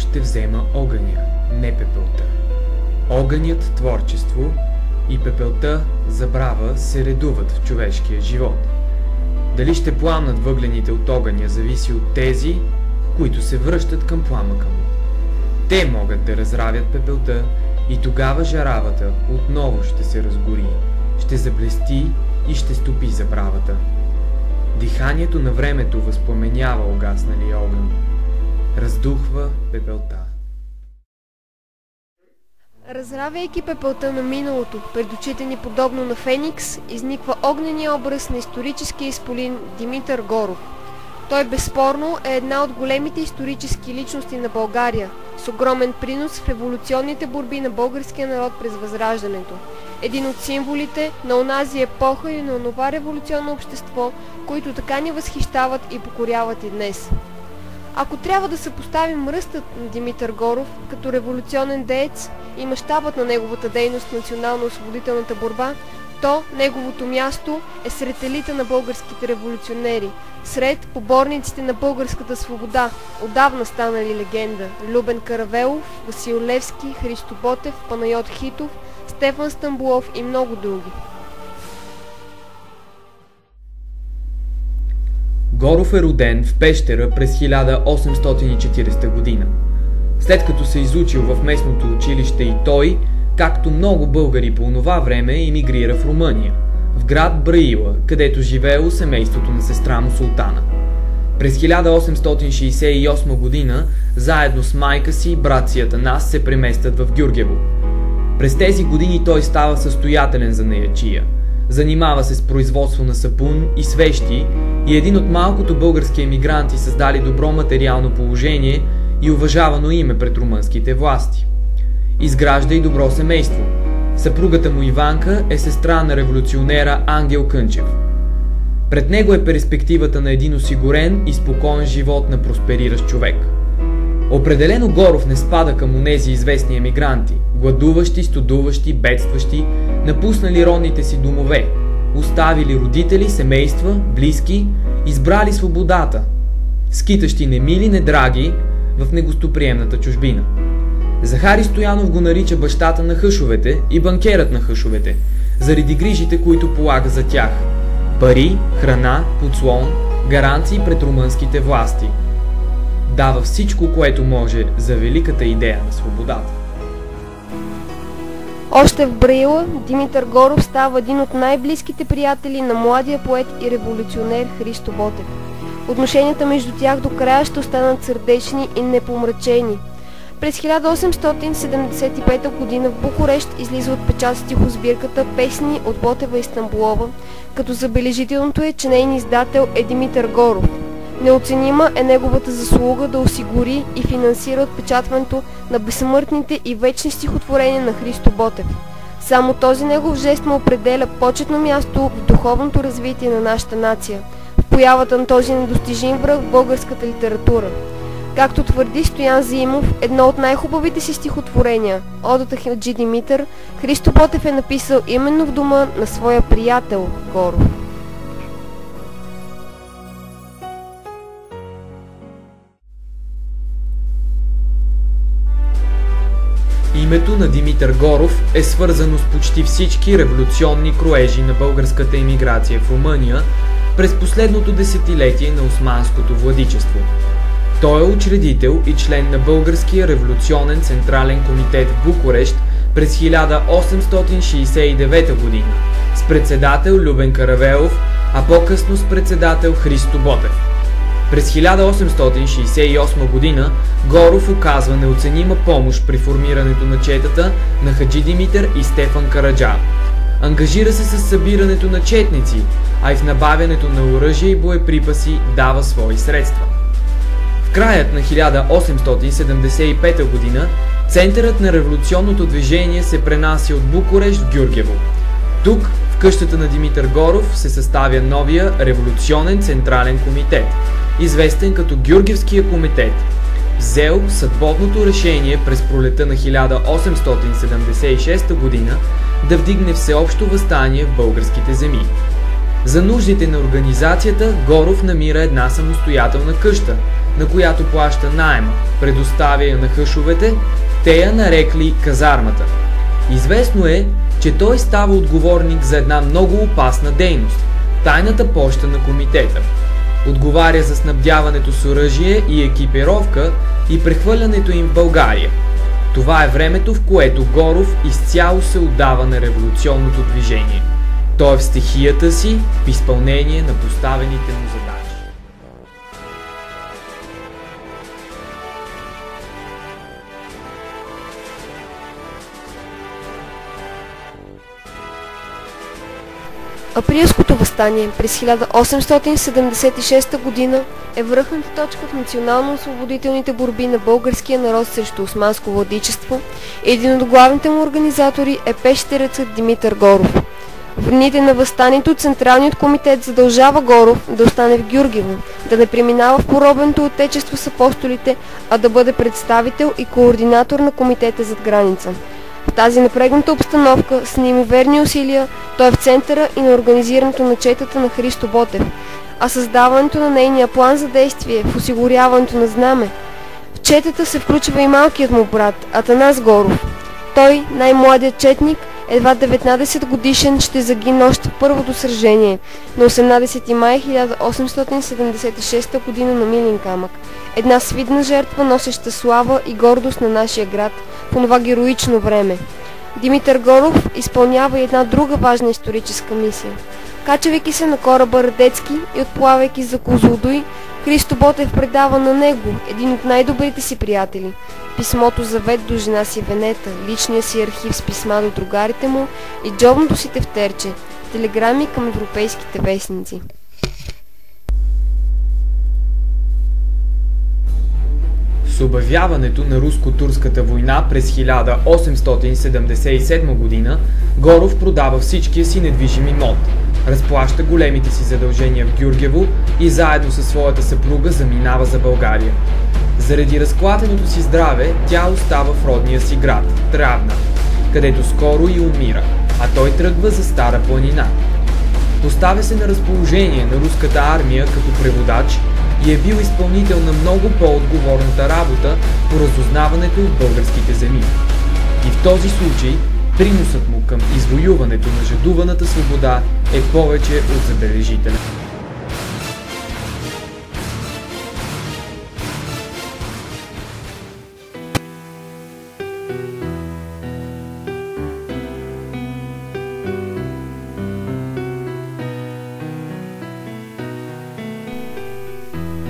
ще взема огъня, не пепелта. Огънят творчество и пепелта забрава се редуват в човешкия живот. Дали ще пламнат въглените от огъня, зависи от тези, които се връщат към пламъка му. Те могат да разравят пепелта и тогава жаравата отново ще се разгори, ще заблести и ще стопи забравата. Диханието на времето възпламенява угасналия огън, раздухва пепелта. Разравяйки пепелта на миналото, пред очите ни подобно на феникс, изниква огнения образ на историческия изполин Димитър Горов. Той безспорно е една от големите исторически личности на България, с огромен принос в революционните борби на българския народ през Възраждането. Един от символите на онази епоха и на онова революционно общество, които така ни възхищават и покоряват и днес. Ако трябва да съпоставим ръстът на Димитър Горов като революционен деец и мащабът на неговата дейност в национално-освободителната борба, то неговото място е сред елита на българските революционери, сред поборниците на българската свобода, отдавна станали легенда – Любен Каравелов, Васил Левски, Христо Ботев, Панайот Хитов, Стефан Стамболов и много други. Горов е роден в Пещера през 1840 година. След като се изучил в местното училище и той, както много българи по онова време, емигрира в Румъния, в град Браила, където живеело семейството на сестра му Султана. През 1868 година, заедно с майка си и брат си Атанас се преместят в Гюргево. През тези години той става състоятелен занаятчия. Занимава се с производство на сапун и свещи и един от малкото български емигранти, създали добро материално положение и уважавано име пред румънските власти. Изгражда и добро семейство. Съпругата му Иванка е сестра на революционера Ангел Кънчев. Пред него е перспективата на един осигурен и спокоен живот на проспериращ човек. Определено Горов не спада към онези известни емигранти, гладуващи, студуващи, бедстващи, напуснали родните си домове, оставили родители, семейства, близки, избрали свободата, скитащи немили, недраги в негостоприемната чужбина. Захари Стоянов го нарича бащата на хъшовете и банкерът на хъшовете, заради грижите, които полага за тях. Пари, храна, подслон, гаранции пред румънските власти. Дава всичко, което може за великата идея на свободата. Още в Браила Димитър Горов става един от най-близките приятели на младия поет и революционер Христо Ботев. Отношенията между тях до края ще останат сърдечни и непомрачени. През 1875 г. в Букурещ излиза от печат стихосбирката Песни от Ботева и Стамболова, като забележителното е, че нейн издател е Димитър Горов. Неоценима е неговата заслуга да осигури и финансира отпечатването на безсмъртните и вечни стихотворения на Христо Ботев. Само този негов жест му определя почетно място в духовното развитие на нашата нация, в появата на този недостижим връх в българската литература. Както твърди Стоян Заимов, едно от най-хубавите си стихотворения, Одата Хаджи Димитър, Христо Ботев е написал именно в дома на своя приятел Горов. Името на Димитър Горов е свързано с почти всички революционни кроежи на българската емиграция в Румъния през последното десетилетие на османското владичество. Той е учредител и член на Българския революционен централен комитет в Букурещ през 1869 година с председател Любен Каравелов, а по-късно с председател Христо Ботев. През 1868 година Горов оказва неоценима помощ при формирането на четата на Хаджи Димитър и Стефан Караджа. Ангажира се с събирането на четници, а и в набавянето на оръжие и боеприпаси дава свои средства. В краят на 1875 година центърът на революционното движение се пренася от Букурещ в Гюргево. Тук, в къщата на Димитър Горов, се съставя новия революционен централен комитет, известен като Гюргевския комитет. Взел съдбовното решение през пролета на 1876 година да вдигне всеобщо въстание в българските земи. За нуждите на организацията Горов намира една самостоятелна къща, на която плаща наема, предоставя я на хъшовете, те я нарекли казармата. Известно е, че той става отговорник за една много опасна дейност – тайната поща на комитета. Отговаря за снабдяването с оръжие и екипировка и прехвърлянето им в България. Това е времето, в което Горов изцяло се отдава на революционното движение. Той е в стихията си, в изпълнение на поставените му задачи. Априлското въстание през 1876 година е връхната точка в национално-освободителните борби на българския народ срещу османско владичество и един от главните му организатори е пещерецът Димитър Горов. В дните на въстанието Централният комитет задължава Горов да остане в Гюргево, да не преминава в поробеното отечество с апостолите, а да бъде представител и координатор на комитета зад граница. В тази напрегната обстановка, с неимоверни усилия, той е в центъра и на организирането на четата на Христо Ботев, а създаването на нейния план за действие в осигуряването на знаме. В четата се включва и малкият му брат, Атанас Горов. Той, най-младият четник, едва 19 годишен, ще загине още в първото сражение на 18 май 1876 г. на Милин камък. Една свидна жертва, носеща слава и гордост на нашия град в това героично време. Димитър Горов изпълнява и една друга важна историческа мисия. Качвайки се на кораба Радецки и отплавайки за Козлодуй, Христо Ботев предава на него, един от най-добрите си приятели, писмото завет до жена си Венета, личния си архив с писма до другарите му и джобното си тефтерче, телеграми към европейските вестници. С обявяването на руско-турската война през 1877 година Горов продава всичкия си недвижим имот, разплаща големите си задължения в Гюргево и заедно със своята съпруга заминава за България. Заради разклатеното си здраве тя остава в родния си град, Трявна, където скоро и умира, а той тръгва за Стара планина. Поставя се на разположение на руската армия като преводач и е бил изпълнител на много по-отговорната работа по разузнаването в българските земи. И в този случай приносът му към извоюването на жадуваната свобода е повече от забележителен.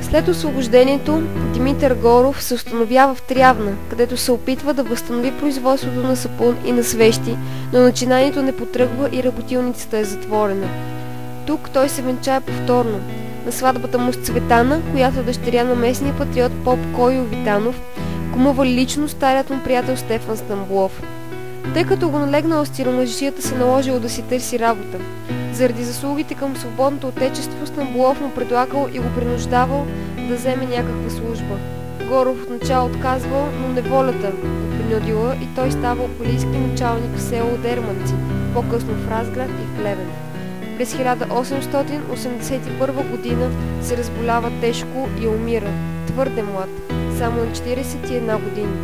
След освобождението, Димитър Горов се установява в Трявна, където се опитва да възстанови производството на сапун и на свещи, но начинанието не потръгва и работилницата е затворена. Тук той се венчае повторно. На сватбата му с Цветана, която е дъщеря на местния патриот поп Койо Витанов, кумува лично старият му приятел Стефан Стамболов. Тъй като го налегнал с тиромажията, се наложило да си търси работа. Заради заслугите към свободното отечество, Стамболов му предлагал и го принуждавал да вземе някаква служба. Горов отначало отказвал, но неволята го принудила и той ставал полийски началник в село Дерманци, по-късно в Разград и в Плевен. През 1881 година се разболява тежко и умира, твърде млад, само на 41 години.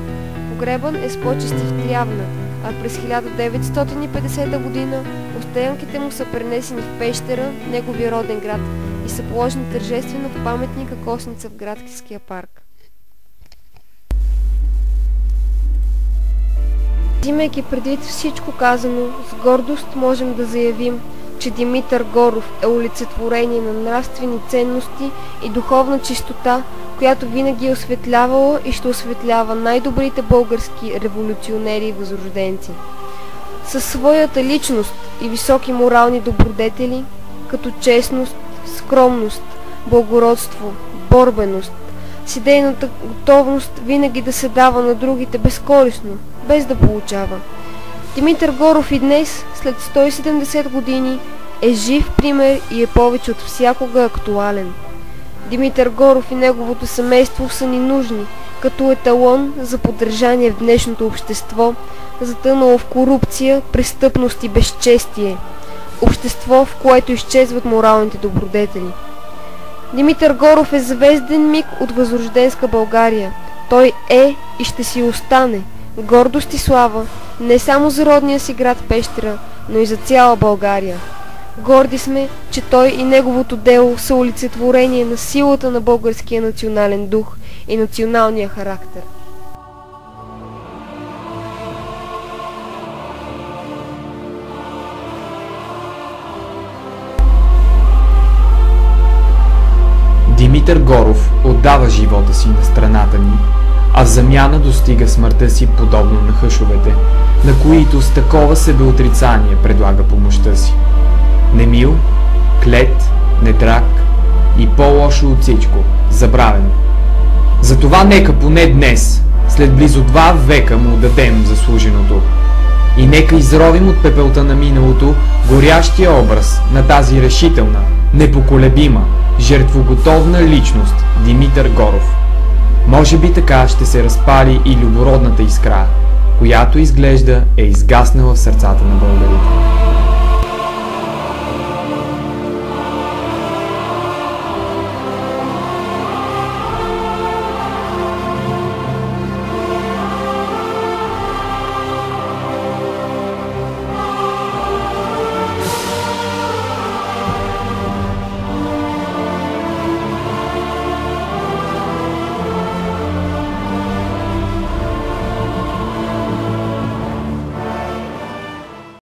Погребан е с почести в Трявна, а през 1950 година останките му са пренесени в Пещера, неговия роден град, и са положени тържествено в паметника Косница в градския парк. Взимайки предвид всичко казано, с гордост можем да заявим, че Димитър Горов е олицетворение на нравствени ценности и духовна чистота, която винаги е осветлявала и ще осветлява най-добрите български революционери и възрожденци. Със своята личност и високи морални добродетели, като честност, скромност, благородство, борбеност, с идейната готовност винаги да се дава на другите безкористно, без да получава. Димитър Горов и днес, след 170 години, е жив пример и е повече от всякога актуален. Димитър Горов и неговото семейство са ни нужни, като еталон за поддържание в днешното общество, затънало в корупция, престъпност и безчестие. Общество, в което изчезват моралните добродетели. Димитър Горов е звезден миг от възрожденска България. Той е и ще си остане гордост и слава не само за родния си град Пещера, но и за цяла България. Горди сме, че той и неговото дело са олицетворение на силата на българския национален дух и националния характер. Димитър Горов отдава живота си на страната ни, а в замяна достига смъртта си подобно на хъшовете, на които с такова себеотрицание предлага помощта си. Немил, клет, недраг и по-лошо от всичко – забравен. Затова нека поне днес, след близо 2 века му дадем заслуженото. И нека изровим от пепелта на миналото горящия образ на тази решителна, непоколебима, жертвоготовна личност Димитър Горов. Може би така ще се разпали и любородната искра, която изглежда е изгаснала в сърцата на българите.